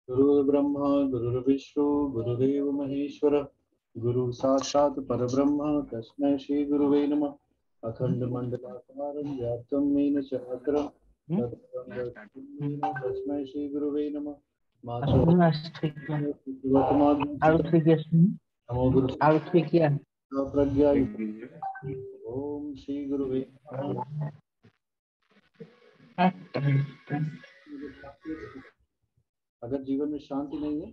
गुरुर्ब्रह्मा गुरुर्विष्णु गुरुदेव महेश्वर गुरु साक्षात् परब्रह्म तस्मै श्री गुरुवे नमः। अखंड मंडलाकारं व्याप्तं येन चराचरं तत्पदं दर्शितं तस्मै श्री गुरुवे नमः। नमो गुरु प्रज्ञा ओम श्री गुरुवे नमः। अगर जीवन में शांति नहीं है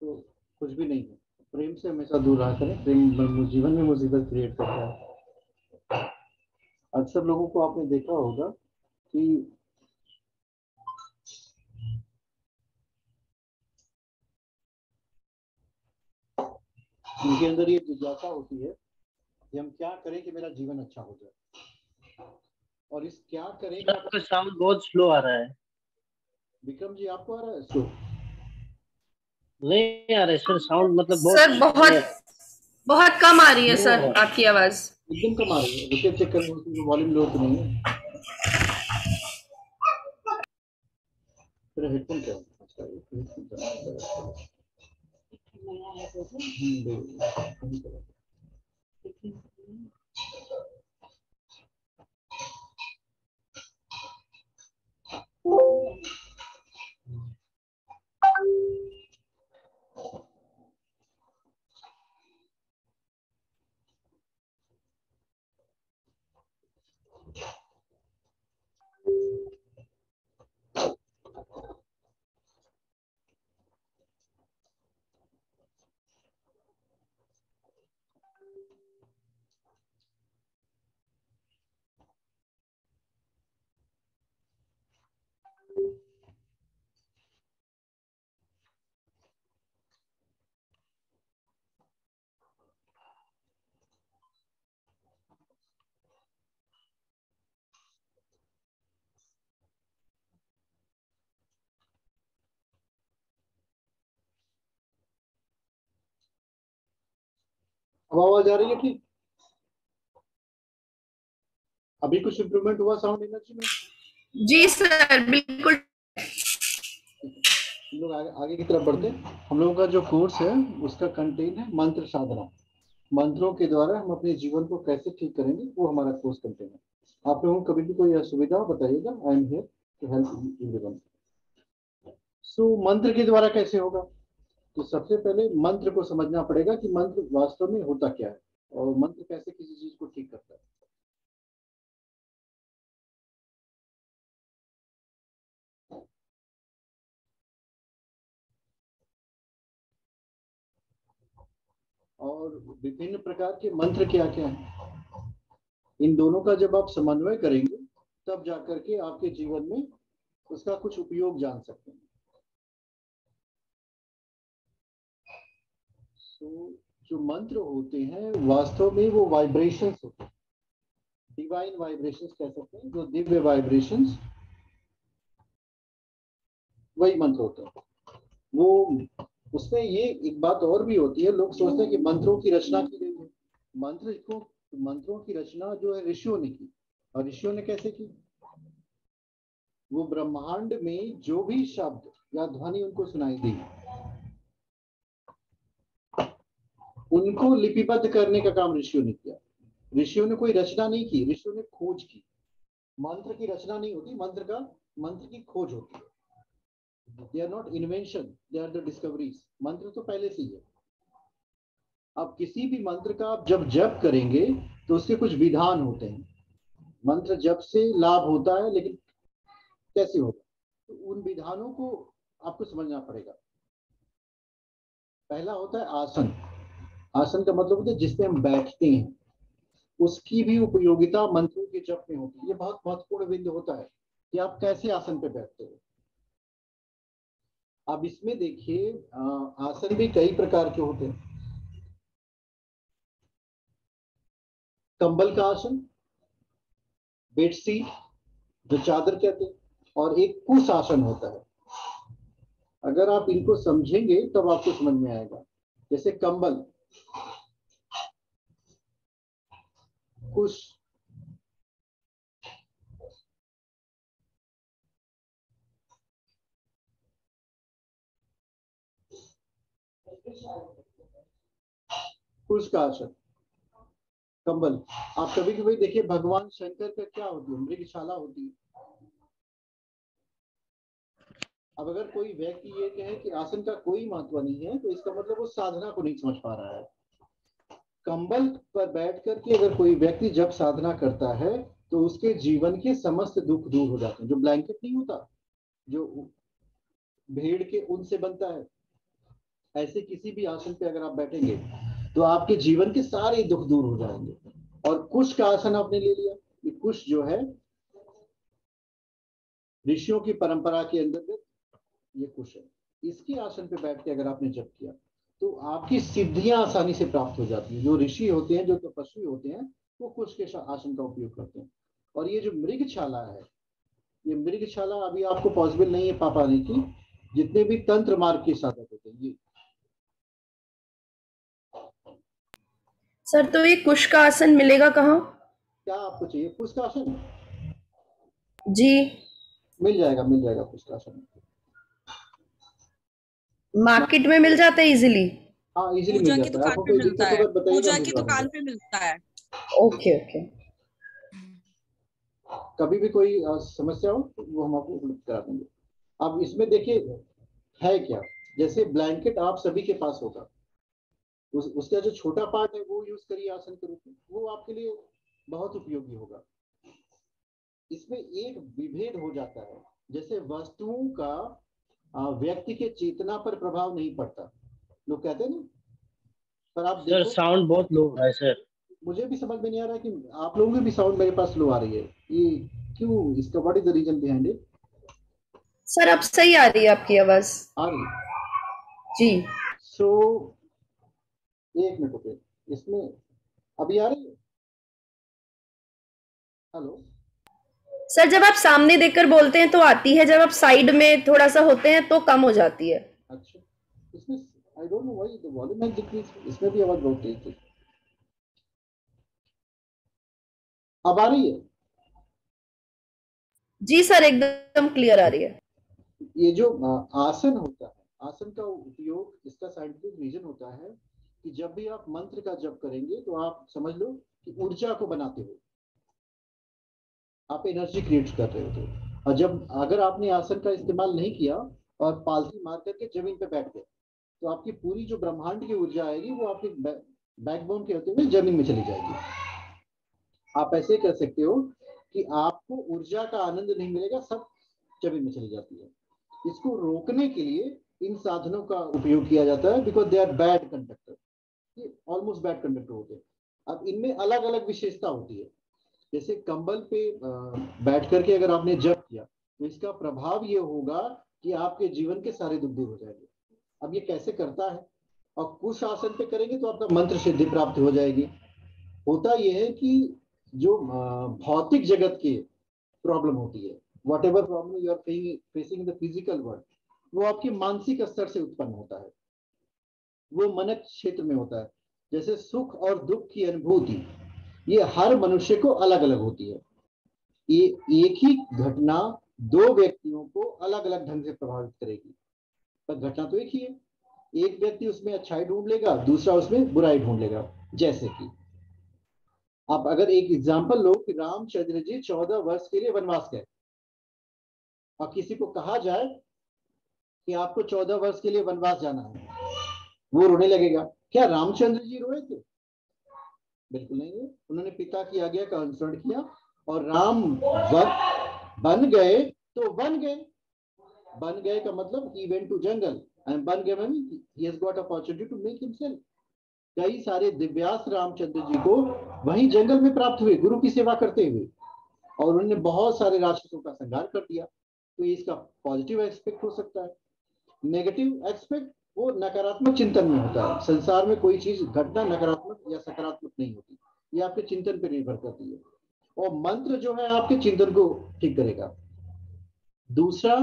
तो कुछ भी नहीं है। प्रेम से हमेशा दूर रहा करें। प्रेम जीवन में मुसीबत क्रिएट करता है। अक्सर लोगों को आपने देखा होगा कि उनके अंदर ये जिज्ञासा होती है कि हम क्या करें कि मेरा जीवन अच्छा हो जाए। और इस क्या करें का आपका साउंड बहुत स्लो आ रहा है। विक्रम जी आपको आ रहा है स्लो? नहीं आ रहा है सर, साउंड मतलब सर बहुत कम आ रही है सर आपकी आवाज। एकदम कम आ रही है। रुकिए चेक करें उसमें वॉल्यूम लो तो नहीं है। फिर हेडफोन क्या अब आवाज आ रही है ठीक? अभी कुछ इम्प्रूवमेंट हुआ साउंड एनर्जी में? जी सर बिल्कुल। हम लोग आगे की तरफ बढ़ते। हम लोगों का जो कोर्स है उसका कंटेंट है मंत्र साधना। मंत्रों के द्वारा हम अपने जीवन को कैसे ठीक करेंगे वो हमारा कोर्स कंटेंट है। आप लोगों को कभी भी कोई असुविधा बताइएगा। I am here to help everyone. So मंत्र के द्वारा कैसे होगा? तो सबसे पहले मंत्र को समझना पड़ेगा कि मंत्र वास्तव में होता क्या है और मंत्र कैसे किसी चीज को ठीक करता है। और विभिन्न प्रकार के मंत्र क्या क्या हैं, इन दोनों का जब आप समन्वय करेंगे तब जाकर के आपके जीवन में उसका कुछ उपयोग जान सकते हैं। जो मंत्र होते हैं वास्तव में वो वाइब्रेशंस होते हैं। डिवाइन वाइब्रेशंस कह सकते हैं, जो दिव्य वाइब्रेशंस, वही मंत्र होते हैं। वो उसमें ये एक बात और भी होती है, लोग सोचते हैं कि मंत्रों की रचना की गई है। मंत्रों की रचना जो है ऋषियों ने की। और ऋषियों ने कैसे की? वो ब्रह्मांड में जो भी शब्द या ध्वनि उनको सुनाई दी उनको लिपिबद्ध करने का काम ऋषियों ने किया। ऋषियों ने कोई रचना नहीं की, ऋषियों ने खोज की। मंत्र की रचना नहीं होती, मंत्र की खोज होती है। They are not invention, they are the discoveries. मंत्र तो पहले से ही है। अब किसी भी मंत्र का आप जब जप करेंगे तो उसके कुछ विधान होते हैं। मंत्र जप से लाभ होता है, लेकिन कैसे होगा तो उन विधानों को आपको समझना पड़ेगा। पहला होता है आसन। आसन का मतलब होता है जिसपे हम बैठते हैं, उसकी भी उपयोगिता मंत्रों के जप में होती है। ये बहुत महत्वपूर्ण बिंदु होता है कि आप कैसे आसन पे बैठते हो। अब इसमें देखिए आसन भी कई प्रकार के होते हैं। कंबल का आसन, बेडशीट जो चादर कहते हैं, और एक कुश आसन होता है। अगर आप इनको समझेंगे तब आपको समझ में आएगा। जैसे कंबल, कुश, कुश का आसन, कंबल। आप कभी कभी देखिए भगवान शंकर का क्या होती है, मृगशाला होती है। अब अगर कोई व्यक्ति ये कहे कि आसन का कोई महत्व नहीं है, तो इसका मतलब वो साधना को नहीं समझ पा रहा है। कंबल पर बैठ करके अगर कोई व्यक्ति जब साधना करता है तो उसके जीवन के समस्त दुख दूर हो जाते हैं। जो ब्लैंकेट नहीं होता जो भेड़ के ऊन से बनता है, ऐसे किसी भी आसन पे अगर आप बैठेंगे तो आपके जीवन के सारे दुख दूर हो जाएंगे। और कुश का आसन आपने ले लिया। ये कुश जो है ऋषियों की परंपरा के अंतर्गत ये कुश है। इसके आसन पे बैठ के अगर आपने जप किया तो आपकी सिद्धियां आसानी से प्राप्त हो जाती है। जो ऋषि होते हैं, जो तपस्वी होते हैं, वो कुश के आसन का उपयोग करते हैं। और ये जो मृगशाला है, ये मृगशाला अभी आपको पॉसिबल नहीं है पा पाने की। जितने भी तंत्र मार्ग के साधक होते हैं ये। सर तो ये कुश का आसन मिलेगा कहाँ? क्या आपको चाहिए कुश का आसन? जी, मिल जाएगा कुश का आसन। मार्केट में मिल जाता है इजीली? हाँ इजीली पूजा मिल की जाता है। दुकान आपको पे कोई मिलता दिक्कत है, होगा बताइएगा, पूजा हम की भिजवा दुकान देंगे। पे मिलता है। Okay okay. कभी भी कोई समस्या हो तो वो हम आपको उपलब्ध करा देंगे। अब इसमें देखिए है क्या, जैसे ब्लैंकेट आप सभी के पास होगा, उसका जो छोटा पार्ट है वो यूज करिए आसन के रूप में, वो आपके लिए बहुत उपयोगी होगा। इसमें एक विभेद हो जाता है, जैसे वस्तुओं का व्यक्ति के चेतना पर प्रभाव नहीं पड़ता, लोग कहते हैं ना। पर आप सर देखो, साउंड बहुत लो है सर। मुझे भी समझ में नहीं आ रहा कि आप लोगों की भी साउंड मेरे पास लो आ रही है। ये क्यों, इसका what is the reason behind it? Sir अब सही आ रही है आपकी आवाज। आ रही है। जी। सो एक मिनट रुपए, इसमें अभी आ रही है? हेलो। सर जब आप सामने देखकर बोलते हैं तो आती है, जब आप साइड में थोड़ा सा होते हैं तो कम हो जाती है। अच्छा, इसमें I don't know why the volume has decrease. इसमें भी आवाज बहुत तेज थी। अब आ रही है? जी सर एकदम क्लियर आ रही है। ये जो आसन होता है, आसन का उपयोग, इसका साइंटिफिक रीजन होता है कि जब भी आप मंत्र का जप करेंगे तो आप समझ लो कि ऊर्जा को बनाते हो, आप एनर्जी क्रिएट कर रहे होते हो। और जब अगर आपने आसन का इस्तेमाल नहीं किया और पालथी मार करके जमीन पे बैठ गए तो आपकी पूरी जो ब्रह्मांड की ऊर्जा आएगी वो आपके बैकबोन के होते हुए जमीन में चली जाएगी। आप ऐसे कर सकते हो कि आपको ऊर्जा का आनंद नहीं मिलेगा, सब जमीन में चली जाती है। इसको रोकने के लिए इन साधनों का उपयोग किया जाता है, because they are bad conductor. ये ऑलमोस्ट बैड कंडक्टर होते हैं। अब इनमें अलग अलग विशेषता होती है। जैसे कंबल पे बैठ करके अगर आपने जप किया तो इसका प्रभाव ये होगा कि आपके जीवन के सारे दुख दूर हो जाएंगे। अब ये कैसे करता है? और कुश आसन पे करेंगे तो आपका मंत्र सिद्धि प्राप्त हो जाएगी। होता यह है कि जो भौतिक जगत की प्रॉब्लम होती है, whatever problem you are facing the physical world, वो आपकी मानसिक स्तर से उत्पन्न होता है, वो मनक क्षेत्र में होता है। जैसे सुख और दुख की अनुभूति ये हर मनुष्य को अलग अलग होती है। ये एक ही घटना दो व्यक्तियों को अलग अलग ढंग से प्रभावित करेगी, पर घटना तो एक ही है। एक व्यक्ति उसमें अच्छाई ढूंढ लेगा, दूसरा उसमें बुराई ढूंढ लेगा। जैसे कि आप अगर एक एग्जांपल लो कि रामचंद्र जी 14 वर्ष के लिए वनवास गए और किसी को कहा जाए कि आपको 14 वर्ष के लिए वनवास जाना है, वो रोने लगेगा। क्या रामचंद्र जी रोए थे? बिल्कुल नहीं है। उन्होंने पिता की आज्ञा का अनुसरण किया और राम बन गए तो बन गए। बन गए का मतलब he went to jungle, and बन गए mean he has got opportunity to make himself. कई सारे दिव्यास्त्र रामचंद्र जी को वहीं जंगल में प्राप्त हुए गुरु की सेवा करते हुए, और उन्होंने बहुत सारे राक्षसों का संहार कर दिया। तो इसका पॉजिटिव एस्पेक्ट हो सकता है। नेगेटिव एस्पेक्ट वो नकारात्मक चिंतन में होता है। संसार में कोई चीज घटना नकारात्मक या सकारात्मक नहीं होती, ये आपके चिंतन पर निर्भर करती है। और मंत्र जो है आपके चिंतन को ठीक करेगा। दूसरा,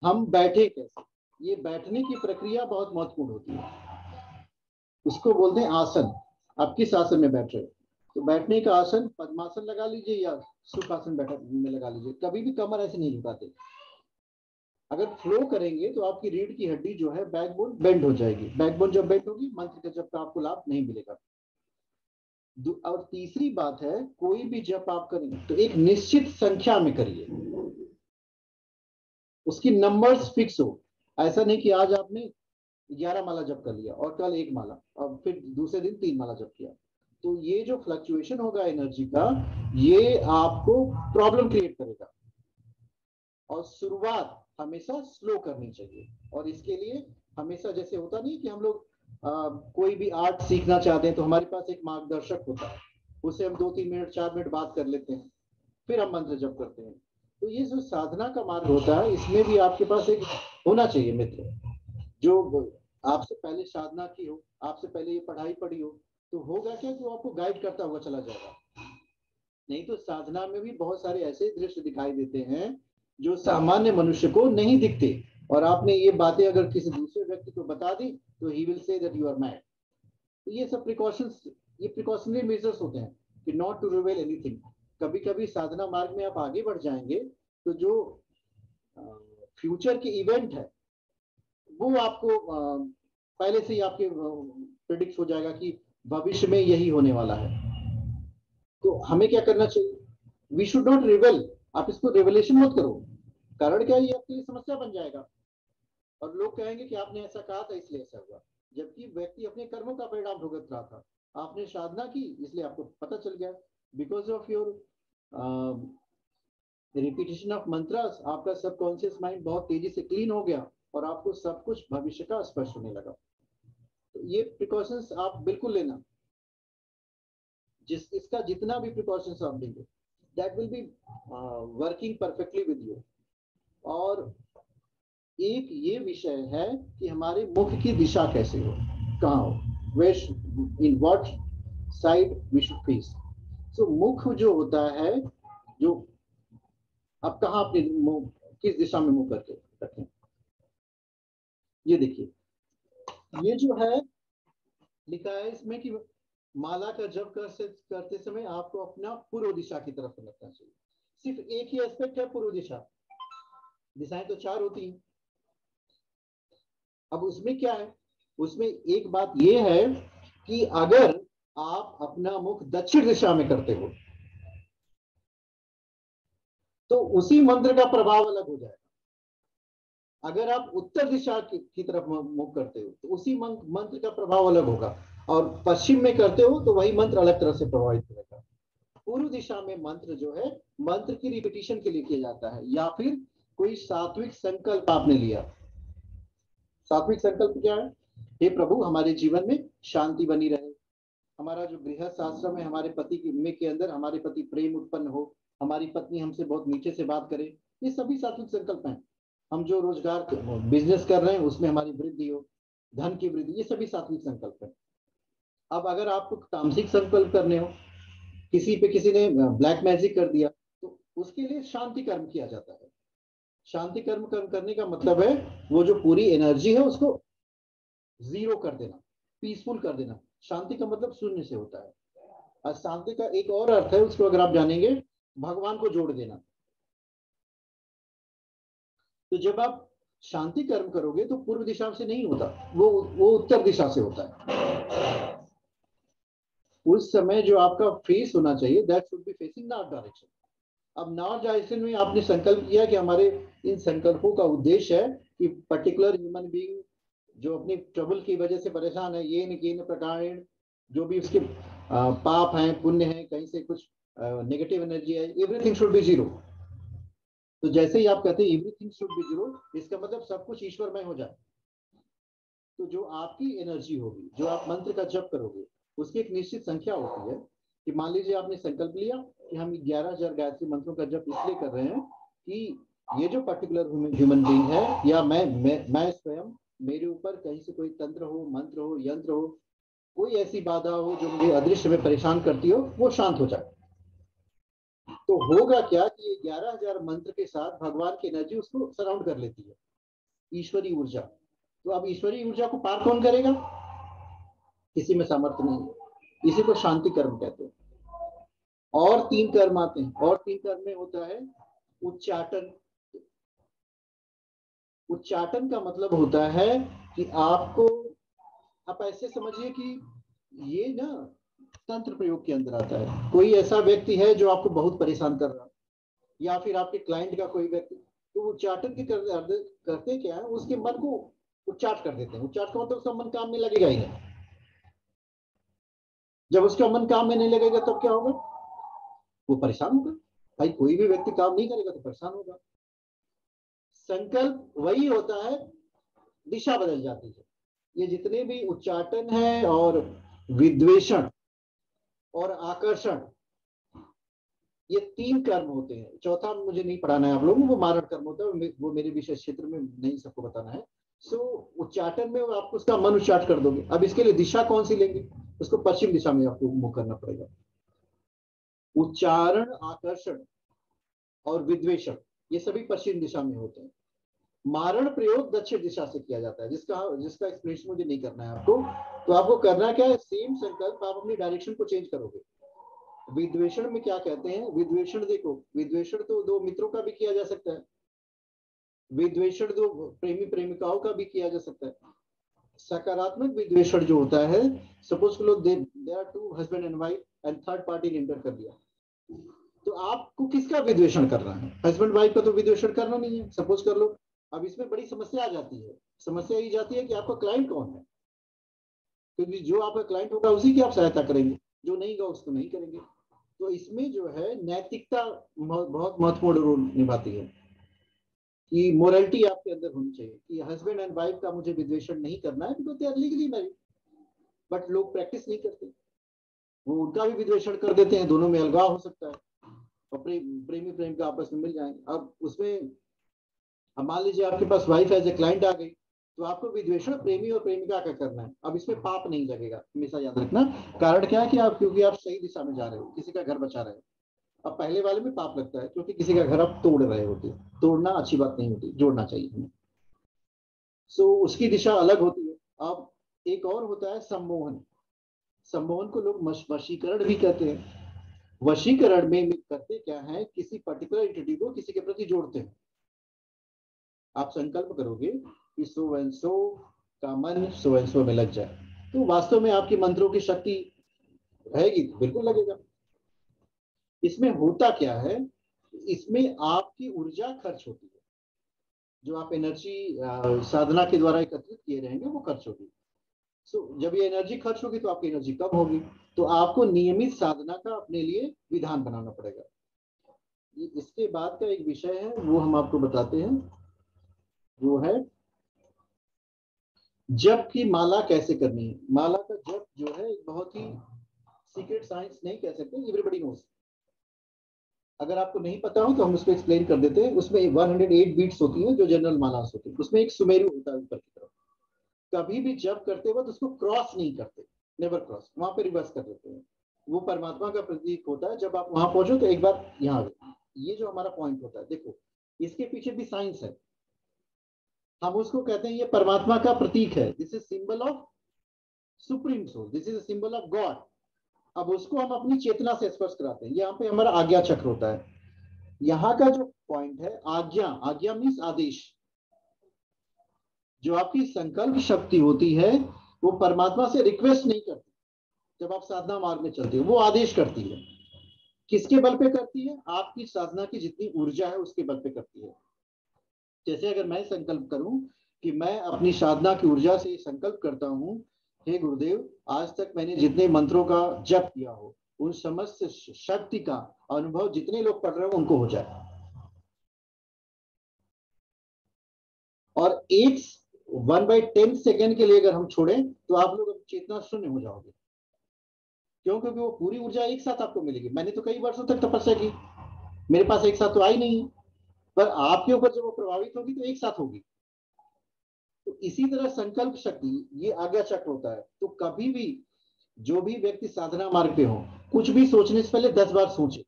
हम बैठे कैसे, ये बैठने की प्रक्रिया बहुत महत्वपूर्ण होती है। उसको बोलते हैं आसन। आप किस आसन में बैठ रहे हो? तो बैठने का आसन पद्मासन लगा लीजिए या सुखासन बैठक में लगा लीजिए। कभी भी कमर ऐसे नहीं झुकाते। अगर फ्लो करेंगे तो आपकी रीढ़ की हड्डी जो है बैकबोन बेंड हो जाएगी, बैकबोन जब बेंड होगी मंत्र का जप का आपको लाभ नहीं मिलेगा। और तीसरी बात है, कोई भी जप आप करें तो एक निश्चित संख्या में करिए, उसकी नंबर्स फिक्स हो। ऐसा नहीं कि आज आपने 11 माला जप कर लिया और कल 1 माला और फिर दूसरे दिन 3 माला जप किया, तो ये जो फ्लक्चुएशन होगा एनर्जी का, ये आपको प्रॉब्लम क्रिएट करेगा। और शुरुआत हमेशा स्लो करनी चाहिए, और इसके लिए हमेशा जैसे होता नहीं कि हम लोग कोई भी आर्ट सीखना चाहते हैं तो हमारे पास एक मार्गदर्शक होता है, उससे हम 2-3 मिनट 4 मिनट बात कर लेते हैं, फिर हम मंत्र जप करते हैं। तो ये जो साधना का मार्ग होता है, इसमें भी आपके पास एक होना चाहिए मित्र, जो आपसे पहले साधना की हो, आपसे पहले ये पढ़ाई पढ़ी हो, तो होगा क्या कि वो आपको गाइड करता हुआ चला जाएगा। नहीं तो साधना में भी बहुत सारे ऐसे दृश्य दिखाई देते हैं जो सामान्य मनुष्य को नहीं दिखते, और आपने ये बातें अगर किसी दूसरे व्यक्ति को बता दी तो he will say that you are mad. तो ये सब प्रिकॉशंस, ये प्रिकॉशनरी मेजर्स होते हैं कि नॉट टू रिवील एनीथिंग। कभी कभी साधना मार्ग में आप आगे बढ़ जाएंगे तो जो फ्यूचर के इवेंट है वो आपको पहले से ही आपके प्रिडिक्ट हो जाएगा कि भविष्य में यही होने वाला है। तो हमें क्या करना चाहिए, वी शुड नॉट रिवेल। आप इसको रेवलेशन मत करो, कारण क्या है, ये आपके लिए समस्या बन जाएगा और लोग कहेंगे कि आपने ऐसा कहा था इसलिए ऐसा हुआ, जबकि व्यक्ति अपने कर्मों का परिणाम भुगत रहा था। आपने साधना की इसलिए आपको पता चल गया, because of your repetition of मंत्रस आपका सबकॉन्शियस माइंड बहुत तेजी से क्लीन हो गया और आपको सब कुछ भविष्य का स्पष्ट होने लगा। तो ये प्रिकॉशंस आप बिल्कुल लेना, इसका जितना भी प्रिकॉशंस आप लेंगे that will be working perfectly with you. और एक ये विषय है कि हमारे मुख की दिशा कैसे हो, कहाँ हो, where in what side we should face. So मुख जो होता है, जो आप कहाँ अपने किस दिशा में मुंह करके रखें, ये देखिए, ये जो है लिखा है इसमें कि माला का जप करते समय आपको अपना पूर्व दिशा की तरफ रखना चाहिए। सिर्फ एक ही एस्पेक्ट है पूर्व दिशा, दिशाएं तो 4 होती हैं। अब उसमें क्या है, उसमें एक बात ये है कि अगर आप अपना मुख दक्षिण दिशा में करते हो तो उसी मंत्र का प्रभाव अलग हो जाएगा। अगर आप उत्तर दिशा की तरफ मुख करते हो तो उसी मंत्र का प्रभाव अलग होगा, और पश्चिम में करते हो तो वही मंत्र अलग तरह से प्रभावित करेगा। पूर्व दिशा में मंत्र जो है मंत्र की रिपीटिशन के लिए किया जाता है, या फिर कोई सात्विक संकल्प आपने लिया। सात्विक संकल्प क्या है, हे प्रभु हमारे जीवन में शांति बनी रहे, हमारा जो गृहस्थ आश्रम है हमारे पति के अंदर हमारे पति प्रेम उत्पन्न हो, हमारी पत्नी हमसे बहुत मीठे से बात करे, ये सभी सात्विक संकल्प हैं। हम जो रोजगार बिजनेस कर रहे हैं उसमें हमारी वृद्धि हो, धन की वृद्धि, ये सभी सात्विक संकल्प है। अब अगर आपको तामसिक संकल्प करने हो, किसी ने ब्लैक मैजिक कर दिया, तो उसके लिए शांति कर्म किया जाता है। शांति कर्म करने का मतलब है वो जो पूरी एनर्जी है उसको जीरो कर देना, पीसफुल कर देना। शांति का मतलब शून्य से होता है, और शांति का एक और अर्थ है, उसको अगर आप जानेंगे, भगवान को जोड़ देना। तो जब आप शांति कर्म करोगे तो पूर्व दिशा से नहीं होता, वो उत्तर दिशा से होता है। उस समय जो आपका फेस होना चाहिए that should be facing north direction. अब नॉर्थ डायरेक्शन में आपने संकल्प किया कि हमारे इन संकल्पों का उद्देश्य है कि पर्टिकुलर ह्यूमन बीइंग जो अपनी ट्रबल की वजह से परेशान है, ये न प्रकार जो भी उसके पाप हैं पुण्य हैं, कहीं से कुछ नेगेटिव एनर्जी है, एवरीथिंग शुड बी जीरो। तो जैसे ही आप कहते हैं एवरीथिंग शुड बी जीरो, इसका मतलब सब कुछ ईश्वरमय हो जाए। तो जो आपकी एनर्जी होगी, जो आप मंत्र का जप करोगे, उसकी एक निश्चित संख्या होती है। कि मान लीजिए आपने संकल्प लिया कि हम 11,000 गायत्री मंत्रों का जप इसलिए कर रहे हैं कि ये जो पर्टिकुलर ह्यूमन बीइंग है, या मैं स्वयं, मेरे ऊपर कहीं से कोई तंत्र हो, मंत्र हो, यंत्र हो, कोई ऐसी बाधा हो जो मुझे अदृश्य में परेशान करती हो, वो शांत हो जाए। तो होगा क्या कि 11,000 मंत्र के साथ भगवान की एनर्जी उसको सराउंड कर लेती है, ईश्वरीय ऊर्जा। तो अब ईश्वरीय ऊर्जा को पार कौन करेगा, किसी में सामर्थ्य नहीं है, इसी को शांति कर्म कहते हैं। और 3 कर्म आते हैं, और 3 कर्म में होता है उच्चाटन, उच्चाटन का मतलब होता है कि आपको, आप ऐसे समझिए कि ये ना तंत्र प्रयोग के अंदर आता है। कोई ऐसा व्यक्ति है जो आपको बहुत परेशान कर रहा है, या फिर आपके क्लाइंट का कोई व्यक्ति, तो उच्चाटन के करते क्या है, उसके मन को उच्चाट कर देते हैं। उच्चाट का मतलब उसका मन काम में लगेगा ही नहीं। जब उसका मन काम में नहीं लगेगा तब क्या होगा, वो परेशान होगा। भाई कोई भी व्यक्ति काम नहीं करेगा तो परेशान होगा। संकल्प वही होता है, दिशा बदल जाती है। ये जितने भी उच्चाटन है और विद्वेषण और आकर्षण, ये 3 कर्म होते हैं। चौथा मुझे नहीं पढ़ाना है आप लोगों को, वो मारण कर्म होता है, वो मेरे विषय क्षेत्र में नहीं सबको बताना है। सो उच्चाटन में आप उसका मन उच्चाट कर दोगे। अब इसके लिए दिशा कौन सी लेंगे, उसको पश्चिम दिशा में आपको मुंह करना पड़ेगा। उच्चारण, आकर्षण और विद्वेषण ये सभी पश्चिम दिशा में होते हैं। मारण प्रयोग दक्षिण दिशा से किया जाता है, जिसका एक्सप्लेनेशन मुझे नहीं करना है आपको। तो आपको करना क्या है, सेम संकल्प आप अपनी डायरेक्शन को चेंज करोगे। विद्वेषण में क्या कहते हैं, विद्वेषण देखो, विद्वेषण तो 2 मित्रों का भी किया जा सकता है, विद्वेषण 2 प्रेमी प्रेमिकाओं का भी किया जा सकता है। सकारात्मक विद्वेषण जो होता है, सपोज लो they are 2 husband and wife and third party ने एंटर कर दिया, तो आपको किसका विद्वेषण करना है, हस्बैंड वाइफ का तो विद्वेषण करना नहीं है, सपोज कर लो। अब इसमें बड़ी समस्या आ जाती है। समस्या ये जाती है कि आपका क्लाइंट कौन है, क्योंकि जो आपका क्लाइंट होगा उसी की आप सहायता करेंगे, जो नहीं होगा उसको नहीं करेंगे। तो इसमें जो है नैतिकता बहुत महत्वपूर्ण रोल निभाती है, कि मोरालिटी आपके अंदर होनी चाहिए कि हस्बैंड एंड वाइफ का मुझे विद्वेषण नहीं करना है, because they are legally married. But लोग प्रैक्टिस नहीं करते, वो उनका भी विद्वेषण कर देते हैं, दोनों में अलगाव हो सकता है और प्रेमी प्रेमिका आपस में मिल जाएंगे। अब उसमें अब मान लीजिए आपके पास वाइफ एज ए क्लाइंट आ गई, तो आपको विद्वेषण प्रेमी और प्रेमिका का करना है। अब इसमें पाप नहीं लगेगा, हमेशा याद रखना। कारण क्या है कि आप, क्योंकि आप सही दिशा में जा रहे हो, किसी का घर बचा रहे हो। अब पहले वाले में पाप लगता है क्योंकि किसी का घर आप तोड़ रहे होते। तोड़ना अच्छी बात नहीं होती, जोड़ना चाहिए हमें। सो उसकी दिशा अलग होती है। अब एक और होता है सम्मोहन। सम्मोहन को लोग वशीकरण भी कहते हैं। वशीकरण में करते क्या है, किसी पर्टिकुलर एंटिटी को किसी के प्रति जोड़ते हैं। आप संकल्प करोगे कि सो एंड सो का मन सो एंड सो में लग जाए, तो वास्तव में आपकी मंत्रों की शक्ति रहेगी, तो बिल्कुल लगेगा। इसमें होता क्या है, इसमें आपकी ऊर्जा खर्च होती है, जो आप एनर्जी साधना के द्वारा एकत्रित किए रहेंगे वो खर्च होगी। सो जब ये एनर्जी खर्च होगी तो आपकी एनर्जी कम होगी, तो आपको नियमित साधना का अपने लिए विधान बनाना पड़ेगा। इसके बाद का एक विषय है, वो हम आपको बताते हैं, वो है जप की माला कैसे करनी है। माला का जप जो है एक बहुत ही सीक्रेट साइंस नहीं कह सकते, एवरीबॉडी नोस। अगर आपको नहीं पता हो तो हम उसको एक्सप्लेन कर देते हैं। उसमें 108 बीट्स होती हैं जो जनरल मालास होती है। उसमें एक सुमेरु होता है ऊपर की तरफ। कभी भी जप करते वक्त उसको क्रॉस नहीं करते, नेवर क्रॉस, वहां पे रिवर्स कर देते हैं। वो परमात्मा का प्रतीक होता है। जब आप वहां पहुंचो तो एक बार यहाँ, ये जो हमारा पॉइंट होता है, देखो इसके पीछे भी साइंस है। हम उसको कहते हैं ये परमात्मा का प्रतीक है, this is symbol of supreme soul, this is symbol of God. अब उसको हम अपनी चेतना से स्पर्श कराते हैं। यहाँ पे हमारा आज्ञा चक्र होता है। यहाँ का जो पॉइंट है आज्ञा, आज्ञा मीन्स आदेश। जो आपकी संकल्प शक्ति होती है वो परमात्मा से रिक्वेस्ट नहीं करती। जब आप साधना मार्ग में चलते हो वो आदेश करती है। किसके बल पे करती है, आपकी साधना की जितनी ऊर्जा है उसके बल पे करती है। जैसे अगर मैं संकल्प करूं कि मैं अपनी साधना की ऊर्जा से संकल्प करता हूं, हे गुरुदेव आज तक मैंने जितने मंत्रों का जप किया हो उन समस्त शक्ति का अनुभव जितने लोग पढ़ रहे हो उनको हो जाए, और एक 1/10 सेकेंड के लिए अगर हम छोड़ें तो आप लोग चेतना शून्य हो जाओगे। क्यों, क्योंकि वो पूरी ऊर्जा एक साथ आपको मिलेगी। मैंने तो कई वर्षों तक तपस्या की, मेरे पास एक साथ तो आई नहीं, पर आपके ऊपर जब वो प्रभावित होगी तो एक साथ होगी। तो इसी तरह संकल्प शक्ति ये आज्ञा चक्र होता है। तो कभी भी जो भी व्यक्ति साधना मार्ग पे हो, कुछ भी सोचने से पहले 10 बार सोचे।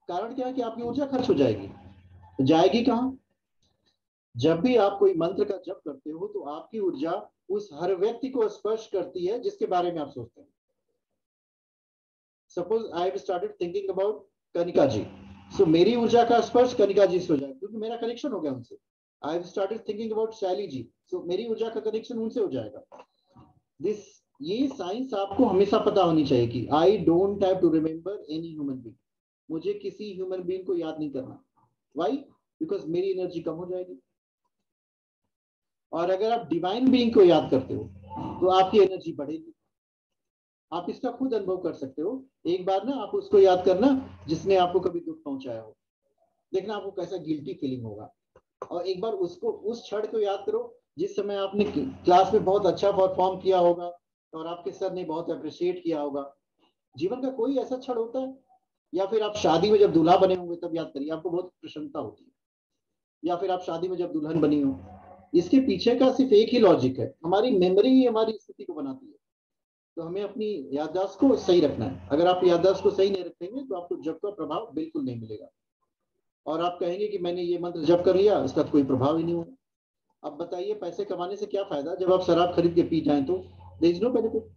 कारण क्या है कि आपकी ऊर्जा खर्च हो जाएगी। तो जाएगी कहां, जब भी आप कोई मंत्र का जप करते हो तो आपकी ऊर्जा उस हर व्यक्ति को स्पर्श करती है जिसके बारे में आप सोचते हैं। Suppose I have started thinking about Kanika ji, so मेरी ऊर्जा का स्पर्श कनिका जी से हो जाए क्योंकि मेरा कनेक्शन हो गया उनसे। आई हैव स्टार्टेड थिंकिंग अबाउट शैली जी, सो मेरी ऊर्जा का कनेक्शन उनसे हो जाएगा। दिस ये साइंस आपको हमेशा पता होनी चाहिए कि I don't have to remember any human being, मुझे किसी ह्यूमन बीइंग को याद नहीं करना। व्हाई? बिकॉज मेरी एनर्जी कम हो जाएगी। और अगर आप डिवाइन बीइंग को याद करते हो तो आपकी एनर्जी बढ़ेगी। आप इसका खुद अनुभव कर सकते हो। एक बार ना आप उसको याद करना जिसने आपको कभी दुख पहुंचाया हो, देखना आपको कैसा गिल्टी फीलिंग होगा। और एक बार उसको, उस क्षण को याद करो जिस समय आपने क्लास में बहुत अच्छा परफॉर्म किया होगा और आपके सर ने बहुत अप्रिशिएट किया होगा। जीवन का कोई ऐसा क्षण होता है, या फिर आप शादी में जब दूल्हा बने होंगे तब याद करिए, आपको बहुत प्रसन्नता होती है। या फिर आप शादी में जब दुल्हन बनी हो। इसके पीछे का सिर्फ एक ही लॉजिक है, हमारी मेमोरी ही हमारी स्थिति को बनाती है। तो हमें अपनी याददाश्त को सही रखना है। अगर आप याददाश्त को सही नहीं रखेंगे तो आपको जप का प्रभाव बिल्कुल नहीं मिलेगा। और आप कहेंगे कि मैंने ये मंत्र जप कर लिया, इसका कोई प्रभाव ही नहीं हुआ। अब बताइए पैसे कमाने से क्या फायदा जब आप शराब खरीद के पी जाएं तो? There is no benefit.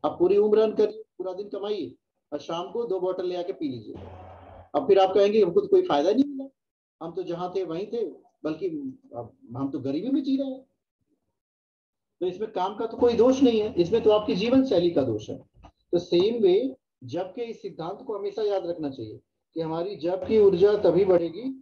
आप पूरी उम्र रन करिए, पूरा दिन कमाइए और शाम को 2 बोतल ले आके पी लीजिए। अब फिर आप कहेंगे हमको तो कोई फायदा नहीं मिला, हम तो जहां थे वहीं थे, बल्कि हम तो गरीबी में जी रहे हैं। तो इसमें काम का तो कोई दोष नहीं है, इसमें तो आपकी जीवन शैली का दोष है। तो सेम वे जप के इस सिद्धांत को हमेशा याद रखना चाहिए कि हमारी जप की ऊर्जा तभी बढ़ेगी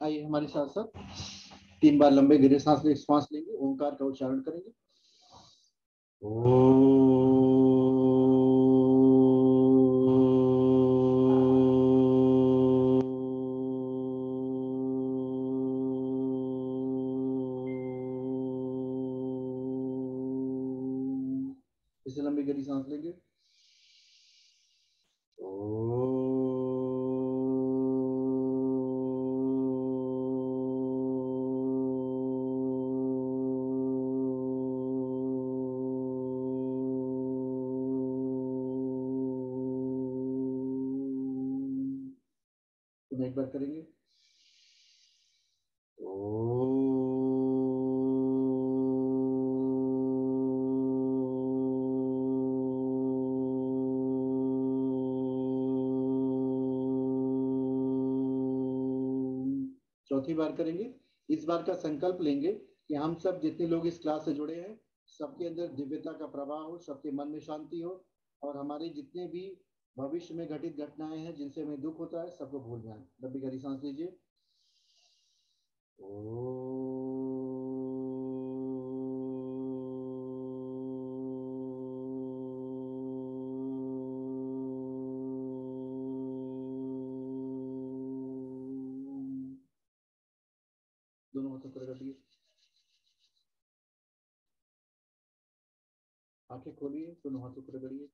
आइए हमारे साथ साथ 3 बार लंबे गहरे सांस लेंगे, ओंकार का उच्चारण करेंगे। इसे लंबी गहरी सांस लेंगे। एक बार करेंगे। चौथी बार करेंगे। इस बार का संकल्प लेंगे कि हम सब जितने लोग इस क्लास से जुड़े हैं, सबके अंदर दिव्यता का प्रवाह हो, सबके मन में शांति हो और हमारे जितने भी भविष्य में घटित घटनाएं हैं जिनसे हमें दुख होता है सबको भूल जाएं। लंबी गहरी सांस लीजिए। दोनों हाथों को रगड़िए, आंखें खोलिए, दोनों हाथों को रगड़िए,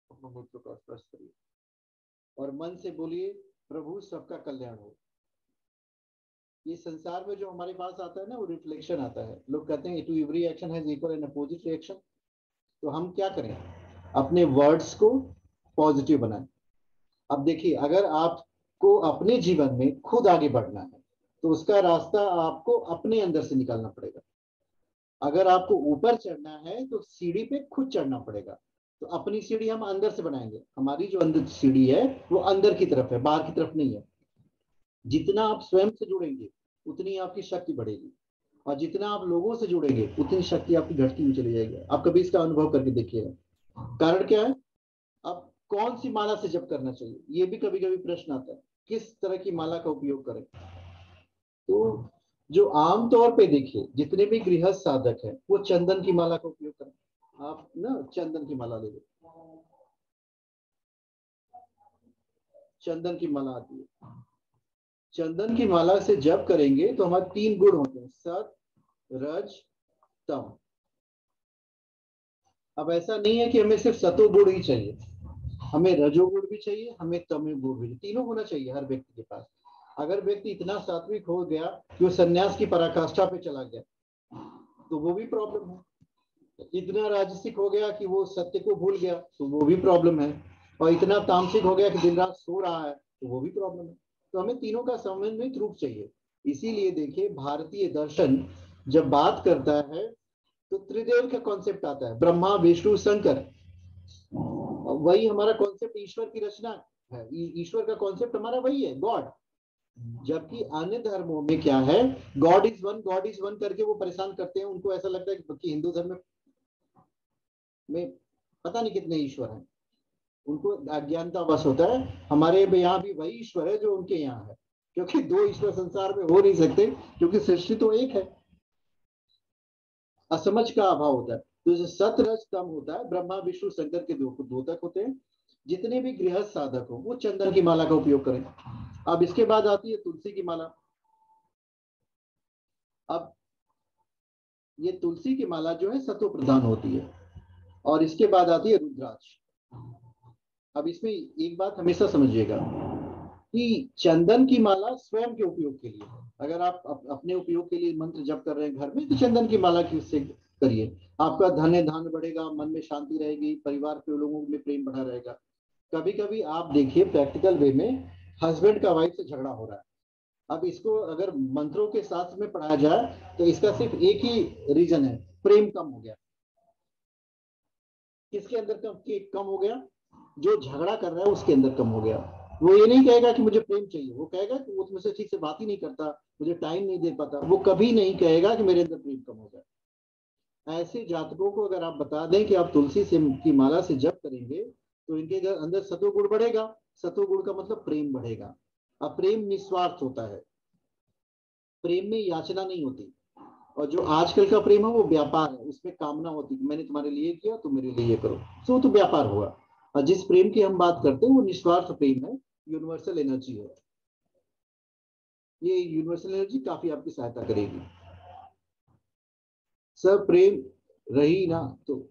अपना मुख को स्पर्श करिए और मन से बोलिए प्रभु सबका कल्याण हो। ये संसार में जो हमारे पास आता है ना, वो रिफ्लेक्शन आता है। लोग कहते हैं to every action has equal and opposite reaction. तो हम क्या करें, अपने वर्ड्स को पॉजिटिव बनाएं। अब देखिए, अगर आपको अपने जीवन में खुद आगे बढ़ना है तो उसका रास्ता आपको अपने अंदर से निकालना पड़ेगा। अगर आपको ऊपर चढ़ना है तो सीढ़ी पे खुद चढ़ना पड़ेगा। तो अपनी सीढ़ी हम अंदर से बनाएंगे। हमारी जो अंदर सीढ़ी है वो अंदर की तरफ है, बाहर की तरफ नहीं है। जितना आप स्वयं से जुड़ेंगे उतनी आपकी शक्ति बढ़ेगी और जितना आप लोगों से जुड़ेंगे उतनी शक्ति आपकी घटती हुई चली जाएगी। आप कभी इसका अनुभव करके देखिएगा। कारण क्या है? अब कौन सी माला से जप करना चाहिए, ये भी कभी कभी प्रश्न आता है। किस तरह की माला का उपयोग करें? तो जो आमतौर पे देखिए जितने भी गृहस्थ साधक हैं वो चंदन की माला का उपयोग करें। आप ना चंदन की माला ले लो, चंदन की माला आती है। चंदन की माला से जप करेंगे तो हमारे 3 गुण होते हैं, सत, रज, तम। अब ऐसा नहीं है कि हमें सिर्फ सतो गुण ही चाहिए, हमें रजोगुण भी चाहिए, हमें तमो गुण भी, तीनों होना चाहिए हर व्यक्ति के पास। अगर व्यक्ति इतना सात्विक हो गया कि वो सन्यास की पराकाष्ठा पे चला गया तो वो भी प्रॉब्लम है। इतना राजसिक हो गया कि वो सत्य को भूल गया, तो वो भी प्रॉब्लम है। और इतना तामसिक हो गया कि दिन रात सो रहा है, तो वो भी प्रॉब्लम है। तो हमें तीनों का समन्वित रूप चाहिए। इसीलिए देखिए, भारतीय दर्शन जब बात करता है तो त्रिदेव का कॉन्सेप्ट आता है, ब्रह्मा विष्णु शंकर। वही हमारा कॉन्सेप्ट ईश्वर की रचना है। ईश्वर का कॉन्सेप्ट हमारा वही है, गॉड। जबकि अन्य धर्मों में क्या है, गॉड इज वन करके वो परेशान करते हैं। उनको ऐसा लगता है कि हिंदू धर्म में पता नहीं कितने ईश्वर हैं, उनको अज्ञानता वश होता है। हमारे यहाँ भी वही ईश्वर है जो उनके यहाँ है, क्योंकि दो ईश्वर संसार में हो नहीं सकते, क्योंकि सृष्टि तो एक है। असमझ का अभाव होता है। तो जो सत रज तम होता है, ब्रह्मा विष्णु शंकर के दो तक होते हैं। जितने भी गृहस्थ साधक हो वो चंदन की माला का उपयोग करें। अब इसके बाद आती है तुलसी की माला। अब ये तुलसी की माला जो है सत्व प्रधान होती है, और इसके बाद आती है रुद्राक्ष। अब इसमें एक बात हमेशा समझिएगा कि चंदन की माला स्वयं के उपयोग के लिए है। अगर आप अपने उपयोग के लिए मंत्र जप कर रहे हैं घर में, तो चंदन की माला की उससे करिए। आपका धन धान्य बढ़ेगा, मन में शांति रहेगी, परिवार के लोगों में प्रेम बढ़ा रहेगा। कभी कभी आप देखिए प्रैक्टिकल वे में हस्बैंड का वाइफ से झगड़ा हो रहा है। अब इसको अगर मंत्रों के साथ में पढ़ाया जाए तो इसका सिर्फ एक ही रीजन है, प्रेम कम हो गया। किसके अंदर कम हो गया? जो झगड़ा कर रहा है उसके अंदर कम हो गया। वो ये नहीं कहेगा कि मुझे प्रेम चाहिए, वो कहेगा कि वो मुझसे ठीक से बात ही नहीं करता, मुझे टाइम नहीं दे पाता। वो कभी नहीं कहेगा कि मेरे अंदर प्रेम कम हो गया। ऐसे जातकों को अगर आप बता दें कि आप तुलसी से की माला से जप करेंगे तो इनके अंदर सत्वगुण बढ़ेगा। सत्वगुण का मतलब प्रेम बढ़ेगा। अब प्रेम निस्वार्थ होता है, प्रेम में याचना नहीं होती। और जो आजकल का प्रेम है वो व्यापार है, उसमें कामना होती है, मैंने तुम्हारे लिए किया तो मेरे लिए करो, तो व्यापार हुआ। और जिस प्रेम की हम बात करते हैं वो निस्वार्थ प्रेम है, यूनिवर्सल एनर्जी है। ये यूनिवर्सल एनर्जी काफी आपकी सहायता करेगी। सब प्रेम रही ना तो,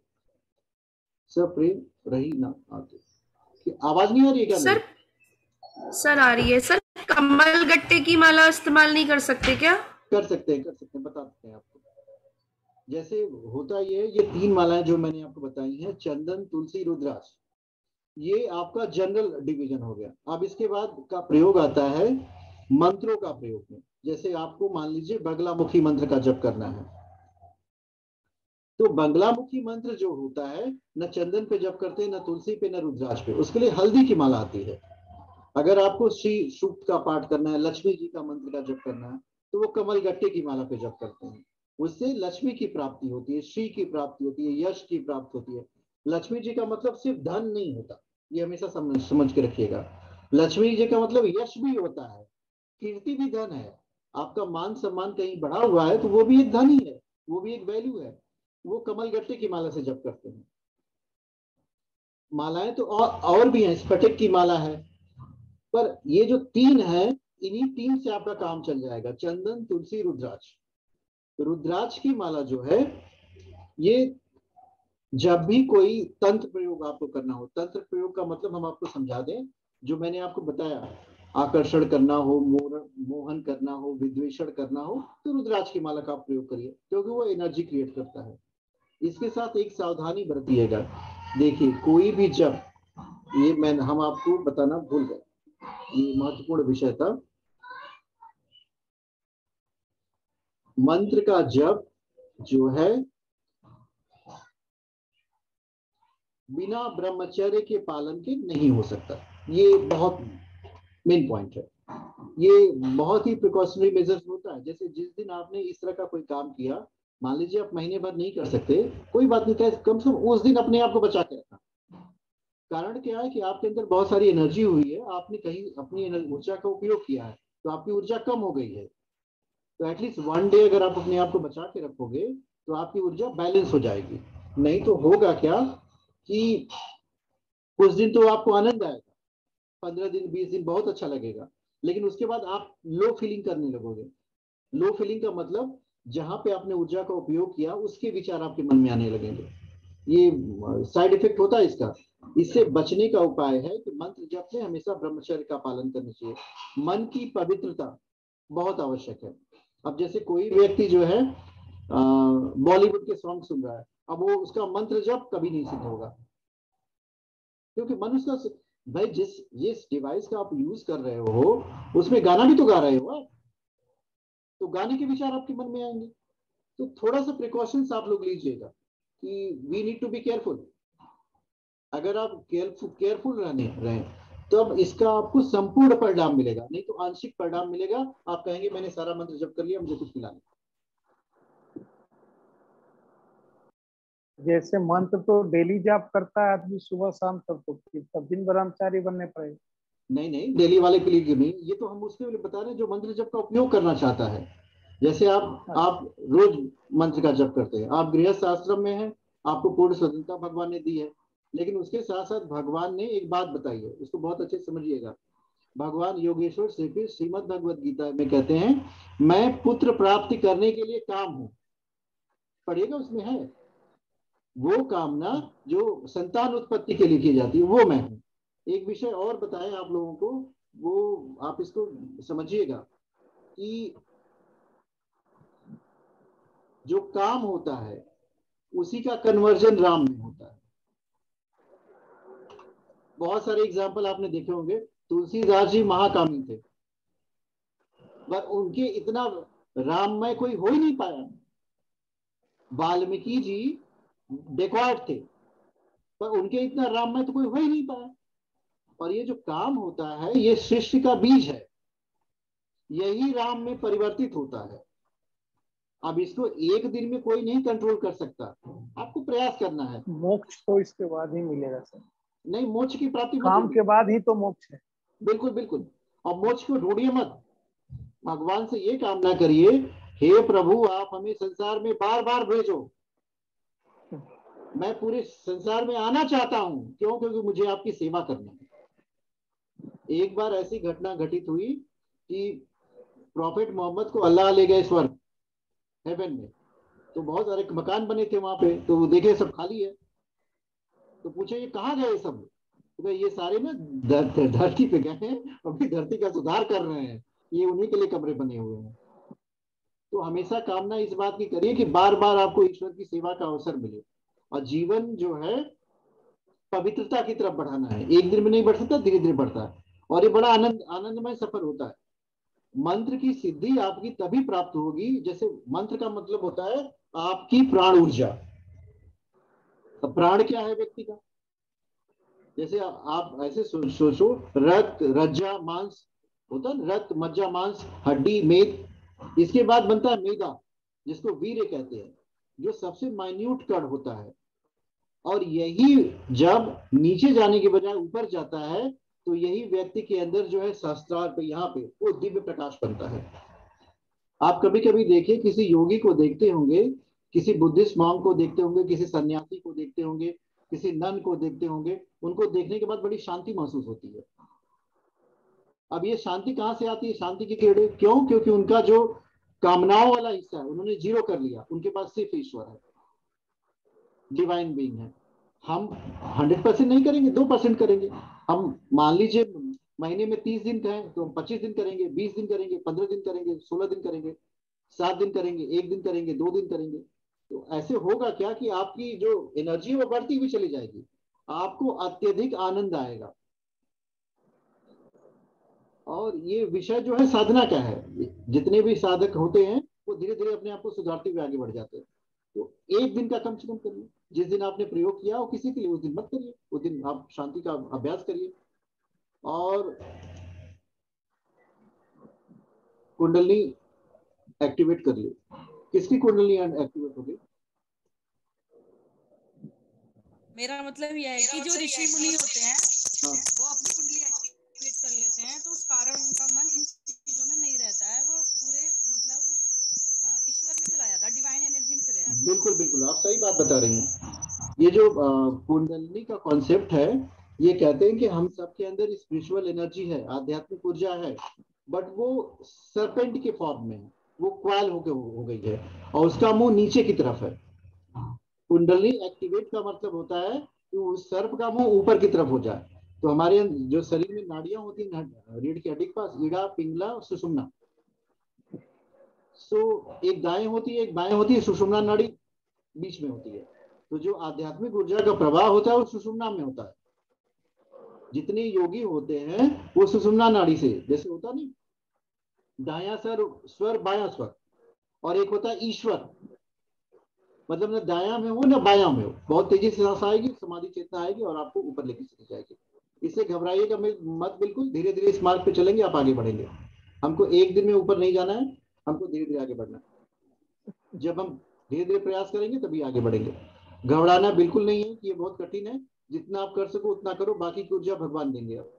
सब प्रेम रही ना आते। आवाज नहीं आ रही है क्या सर? सर आ रही है सर। कमल गट्टे की माला इस्तेमाल नहीं कर सकते क्या? कर सकते हैं, बता सकते हैं आपको। जैसे होता ये 3 मालाएं जो मैंने आपको बताई हैं, चंदन तुलसी रुद्राक्ष, ये आपका जनरल डिवीजन हो गया। अब इसके बाद का प्रयोग आता है मंत्रों का प्रयोग में। जैसे आपको मान लीजिए बगलामुखी मंत्र का जप करना है, तो बंगलामुखी मंत्र जो होता है न चंदन पे जप करते हैं, न तुलसी पे, न रुद्राक्ष पे। उसके लिए हल्दी की माला आती है। अगर आपको श्री सूक्त का पाठ करना है, लक्ष्मी जी का मंत्र का जप करना है, तो वो कमल गट्टे की माला पे जप करते हैं। उससे लक्ष्मी की प्राप्ति होती है, श्री की प्राप्ति होती है, यश की प्राप्ति होती है। लक्ष्मी जी का मतलब सिर्फ धन नहीं होता, ये हमेशा समझ के रखिएगा। लक्ष्मी जी का मतलब यश भी होता है, कीर्ति भी धन है। आपका मान सम्मान कहीं बढ़ा हुआ है तो वो भी एक धन ही है, वो भी एक वैल्यू है। वो कमल गट्टे की माला से जप करते हैं। मालाएं तो और भी हैं, स्फटिक की माला है, पर ये जो 3 है, इन्हीं 3 से आपका काम चल जाएगा, चंदन तुलसी रुद्राक्ष। रुद्राक्ष की माला जो है, ये जब भी कोई तंत्र प्रयोग आपको करना हो, तंत्र प्रयोग का मतलब हम आपको समझा दें, जो मैंने आपको बताया, आकर्षण करना हो, मोहन करना हो, विद्वेषण करना हो, तो रुद्राक्ष की माला का आप प्रयोग करिए, क्योंकि वो एनर्जी क्रिएट करता है। इसके साथ एक सावधानी बरतिएगा। देखिए कोई भी जब, ये हम आपको बताना भूल गए, ये महत्वपूर्ण विषय था। मंत्र का जप जो है बिना ब्रह्मचर्य के पालन के नहीं हो सकता। ये बहुत मेन पॉइंट है। ये बहुत ही प्रिकॉशनरी मेजर्स होता है। जैसे जिस दिन आपने इस तरह का कोई काम किया, मान लीजिए आप महीने भर नहीं कर सकते, कोई बात नहीं, कम से कम उस दिन अपने आप को बचा के रखना। कारण क्या है कि आपके अंदर बहुत सारी एनर्जी हुई है, आपने कहीं अपनी ऊर्जा का उपयोग किया है, तो आपकी ऊर्जा कम हो गई है। तो एटलीस्ट 1 डे अगर आप अपने आप को बचा के रखोगे तो आपकी ऊर्जा बैलेंस हो जाएगी। नहीं तो होगा क्या कि कुछ दिन तो आपको आनंद आएगा, 15 दिन 20 दिन बहुत अच्छा लगेगा, लेकिन उसके बाद आप लो फीलिंग करने लगोगे। लो फीलिंग का मतलब जहां पे आपने ऊर्जा का उपयोग किया उसके विचार आपके मन में आने लगेंगे। ये साइड इफेक्ट होता है इसका। इससे बचने का उपाय है कि मंत्र जप में हमेशा ब्रह्मचर्य का पालन करना चाहिए। मन की पवित्रता बहुत आवश्यक है। अब जैसे कोई व्यक्ति जो है बॉलीवुड के सॉन्ग सुन रहा है, अब वो उसका मंत्र जप कभी नहीं सिद्ध होगा, क्योंकि मनुष्य का भाई जिस डिवाइस का आप यूज कर रहे हो उसमें गाना भी तो गा रहे हो आप, तो गाने के विचार आपके मन में आएंगे। तो थोड़ा सा प्रिकॉशंस आप लोग लीजिएगा कि we need to be careful. अगर आप केयरफुल रहे तो अब इसका आपको संपूर्ण परिणाम मिलेगा, नहीं तो आंशिक परिणाम मिलेगा। आप कहेंगे मैंने सारा मंत्र जप कर लिया, मुझे कुछ मिला नहीं। जैसे मंत्र तो डेली जाप करता है आदमी सुबह शाम, तब दिन ब्रह्मचारी बनने पड़ेगा। नहीं डेली वाले के लिए क्यों नहीं, ये तो हम उसके लिए बता रहे हैं जो मंत्र जप का उपयोग करना चाहता है। जैसे आप रोज मंत्र का जप करते हैं, आप गृहस्थ आश्रम में हैं, आपको पूर्ण स्वतंत्रता भगवान ने दी है, लेकिन उसके साथ साथ भगवान ने एक बात बताई है, उसको बहुत अच्छे समझिएगा। भगवान योगेश्वर श्री कृष्ण श्रीमद् भगवद गीता में कहते हैं, मैं पुत्र प्राप्ति करने के लिए काम हूं। पढ़िएगा, उसमें है वो कामना जो संतान उत्पत्ति के लिए की जाती है, वो मैं हूं। एक विषय और बताएं आप लोगों को, वो आप इसको समझिएगा कि जो काम होता है उसी का कन्वर्जन राम में होता है। बहुत सारे एग्जाम्पल आपने देखे होंगे। तुलसीदास जी महाकामी थे, पर उनके इतना राममय कोई हो ही नहीं पाया। वाल्मीकि जी बैकवर्ड थे, पर उनके इतना राममय तो कोई हो ही नहीं पाया। और ये जो काम होता है ये सृष्टि का बीज है, यही राम में परिवर्तित होता है। अब इसको एक दिन में कोई नहीं कंट्रोल कर सकता, आपको प्रयास करना है। मोक्ष तो इसके बाद ही मिलेगा सर। नहीं, मोक्ष की प्राप्ति काम के बाद ही तो मोक्ष है। बिल्कुल बिल्कुल। और मोक्ष को ढूंढिए मत, भगवान से ये कामना करिए, हे प्रभु आप हमें संसार में बार बार भेजो, मैं पूरे संसार में आना चाहता हूं। क्यों? क्योंकि मुझे आपकी सेवा करनी है। एक बार ऐसी घटना घटित हुई कि प्रॉफेट मोहम्मद को अल्लाह ले गए स्वर्ग, हेवन में। तो बहुत सारे मकान बने थे वहां पे, तो वो देखे सब खाली है, तो पूछे ये कहाँ गए सब? तो ये सारे ना धरती पे गए हैं, अभी धरती का सुधार कर रहे हैं, ये उन्हीं के लिए कमरे बने हुए हैं। तो हमेशा कामना इस बात की करिए कि बार बार आपको ईश्वर की सेवा का अवसर मिले, और जीवन जो है पवित्रता की तरफ बढ़ाना है। एक दिन में नहीं बढ़ सकता, धीरे धीरे बढ़ता है, और ये बड़ा आनंदमय सफर होता है। मंत्र की सिद्धि आपकी तभी प्राप्त होगी, जैसे मंत्र का मतलब होता है आपकी प्राण ऊर्जा। अब प्राण क्या है व्यक्ति का? जैसे आप ऐसे सोचो, रक्त रज्जा मांस होता है, रक्त मज्जा मांस हड्डी मेद, इसके बाद बनता है मेदा, जिसको वीर्य कहते हैं, जो सबसे माइन्यूट कण होता है। और यही जब नीचे जाने के बजाय ऊपर जाता है, तो यही व्यक्ति के अंदर जो है सहस्त्रार पे, यहाँ पे वो दिव्य प्रकाश बनता है। आप कभी कभी देखिए, किसी योगी को देखते होंगे, किसी बुद्धिस्ट मॉन्क को देखते होंगे, किसी सन्यासी को देखते होंगे, किसी नन को देखते होंगे, उनको देखने के बाद बड़ी शांति महसूस होती है। अब ये शांति कहाँ से आती है? शांति की किरणें। क्यों? क्योंकि उनका जो कामनाओं वाला हिस्सा है उन्होंने जीरो कर लिया, उनके पास सिर्फ ईश्वर है, डिवाइन बीइंग है। हम 100% नहीं करेंगे, 2% करेंगे। हम मान लीजिए महीने में 30 दिन कहें तो हम 25 दिन करेंगे, 20 दिन करेंगे, 15 दिन करेंगे, 16 दिन करेंगे, 7 दिन करेंगे, 1 दिन करेंगे, 2 दिन करेंगे। तो ऐसे होगा क्या कि आपकी जो एनर्जी है वो बढ़ती हुई चली जाएगी, आपको अत्यधिक आनंद आएगा। और ये विषय जो है साधना का है, जितने भी साधक होते हैं वो धीरे धीरे अपने आप को सुधारते हुए आगे बढ़ जाते हैं। तो एक दिन का कम से कम करिए, जिस दिन आपने प्रयोग किया हो किसी के लिए, उस दिन मत करिए, उस दिन आप शांति का अभ्यास करिए। और कुंडली एक्टिवेट कर लिए। किसकी कुंडली एक्टिवेट होगी? मेरा मतलब यह है कि जो ऋषि मुनि होते हैं वो अपनी कुंडली एक्टिवेट कर लेते हैं, तो उस कारण उनका मन इन चीजों में नहीं रहता है, वो पूरे मतलब ईश्वर में चला जाता है, डिवाइन एनर्जी में चला जाता है। बिल्कुल बिल्कुल, आप सही बात बता रही हैं। ये जो कुंडली का कॉन्सेप्ट है, ये कहते हैं कि हम सबके अंदर स्पिरिचुअल एनर्जी है, आध्यात्मिक ऊर्जा है, बट वो सरपेंट के फॉर्म में है, वो क्वाल हो गई है, और उसका मुंह नीचे की तरफ है। कुंडली एक्टिवेट का मतलब होता है कि उस सर्प का मुंह ऊपर की तरफ हो जाए। तो हमारे जो शरीर में नाड़ियां होती हैं, रीढ़ की हड्डी के पास, ईड़ा, पिंगला और सुषुम्ना। सो एक दाएं होती है, एक बाएं होती है, सुषुम्ना नाड़ी, बीच में होती है। तो जो आध्यात्मिक ऊर्जा का प्रवाह होता है वो सुषुम्ना में होता है। जितने योगी होते हैं वो सुषुम्ना नाड़ी से, जैसे होता नहीं दायां स्वर बायां स्वर, और एक होता है ईश्वर, मतलब ना दायां में हो ना बायां में हो, बहुत तेजी से सांस आएगी, समाधि चेतना आएगी और आपको ऊपर लेके चली जाएगी। इससे घबराइएगा मत, बिल्कुल धीरे धीरे इस मार्ग पे चलेंगे, आप आगे बढ़ेंगे। हमको एक दिन में ऊपर नहीं जाना है, हमको धीरे धीरे आगे बढ़ना है। जब हम धीरे धीरे प्रयास करेंगे तभी आगे बढ़ेंगे। घबराना बिल्कुल नहीं है कि ये बहुत कठिन है, जितना आप कर सको उतना करो, बाकी की ऊर्जा भगवान देंगे आप।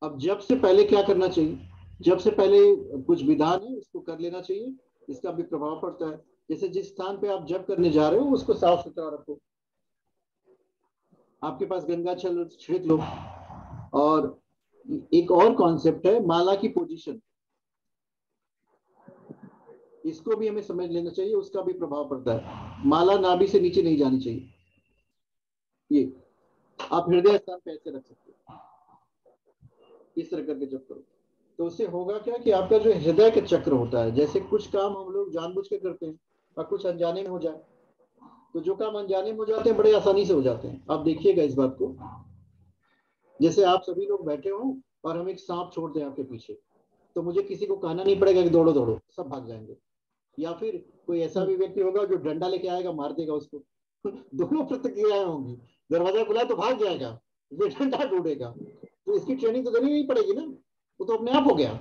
अब जब से पहले क्या करना चाहिए, जब से पहले कुछ विधान है उसको कर लेना चाहिए, इसका भी प्रभाव पड़ता है। जैसे जिस स्थान पे आप जप करने जा रहे हो उसको साफ सुथरा रखो, आपके पास गंगा जल छिड़क लो। और एक और कॉन्सेप्ट है माला की पोजीशन, इसको भी हमें समझ लेना चाहिए, उसका भी प्रभाव पड़ता है। माला नाभि से नीचे नहीं जानी चाहिए, ये आप हृदय स्थान पे ऐसे रख सकते हो, इस तरह करके जब करो तो उससे होगा क्या कि आपका जो हृदय का चक्र होता है, जैसे कुछ काम हम लोग जानबूझ के करते हैं और कुछ अनजाने में हो जाए, तो जो काम अनजाने में हो जाते हैं बड़े आसानी से हो जाते हैं। आप देखिएगा इस बात को, जैसे आप सभी लोग बैठे हो और हम एक सांप छोड़ दें आपके पीछे, तो मुझे किसी को कहना नहीं पड़ेगा कि दौड़ो दौड़ो, सब भाग जाएंगे। या फिर कोई ऐसा भी व्यक्ति होगा जो डंडा लेके आएगा, मार देगा उसको दोनों प्रतिक्रियाएं होंगी, दरवाजा खुला तो भाग जाएगा, ये डंडा ढूंढेगा। तो इसकी ट्रेनिंग तो देनी नहीं पड़ेगी ना, वो तो अपने आप हो गया।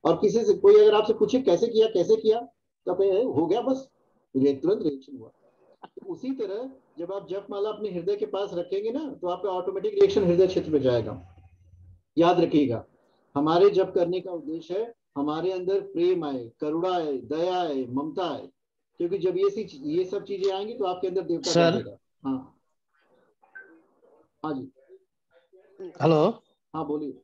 और किसी से कोई अगर आपसे पूछे कैसे किया तो हो गया, बस तुरंत रिएक्शन हुआ। तो उसी तरह जब आप जप माला अपने हृदय के पास रखेंगे ना, तो आपका ऑटोमेटिक रिएक्शन हृदय क्षेत्र में जाएगा। याद रखिएगा, हमारे जप करने का उद्देश्य है हमारे अंदर प्रेम आए, करुणा आए, दया आए, ममता आए, क्योंकि जब ये सब चीजें आएंगी तो आपके अंदर देवता जागेगा। हाँ हाँ जी, हेलो। हाँ बोलिए।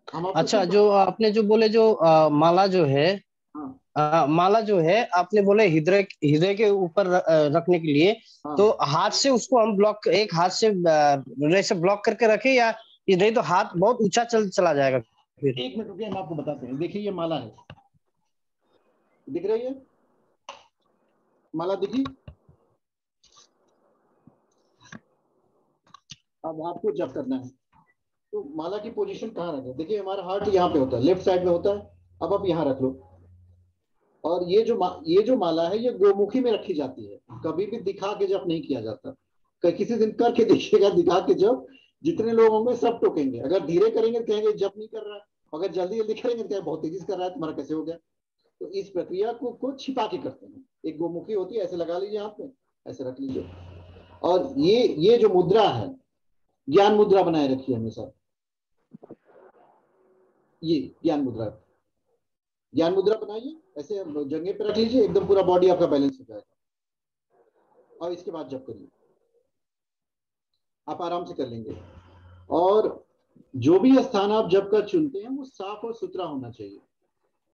अच्छा, जो आपने जो बोले जो माला जो है, हाँ माला जो है आपने बोले हृदय हृदय के ऊपर रखने के लिए, हाँ। तो हाथ से उसको हम ब्लॉक, एक हाथ से ऐसे ब्लॉक करके रखे, या ये नहीं तो हाथ बहुत ऊंचा चला जाएगा फिर? एक मिनट रुकिए, हम आपको बताते हैं। देखिए ये माला है, दिख रही है माला, दिखी? अब आपको जप करना है तो माला की पोजीशन कहाँ रखें? देखिए हमारा हार्ट यहाँ पे होता है, लेफ्ट साइड में होता है। अब आप यहाँ रख लो। और ये जो माला है ये गोमुखी में रखी जाती है, कभी भी दिखा के जप नहीं किया जाता। किसी दिन करके देखिएगा, दिखा के जप, जितने लोग होंगे सब टोकेंगे। अगर धीरे करेंगे तो कहेंगे जप नहीं कर रहा, अगर जल्दी जल्दी करेंगे तो कहेंगे बहुत तेजी से कर रहा है, तुम्हारा कैसे हो गया। तो इस प्रक्रिया को छिपा के करते हैं। एक गोमुखी होती है, ऐसे लगा लीजिए हाथ में, ऐसे रख लीजिए। और ये जो मुद्रा है, ज्ञान मुद्रा बनाए रखिए हमेशा, ये ज्ञान मुद्रा बनाइए, ऐसे जंघे पे रख लीजिए, एकदम पूरा बॉडी आपका बैलेंस हो जाएगा। और इसके बाद जब करिए, आप आराम से कर लेंगे। और जो भी स्थान आप जब का चुनते हैं वो साफ और सुथरा होना चाहिए।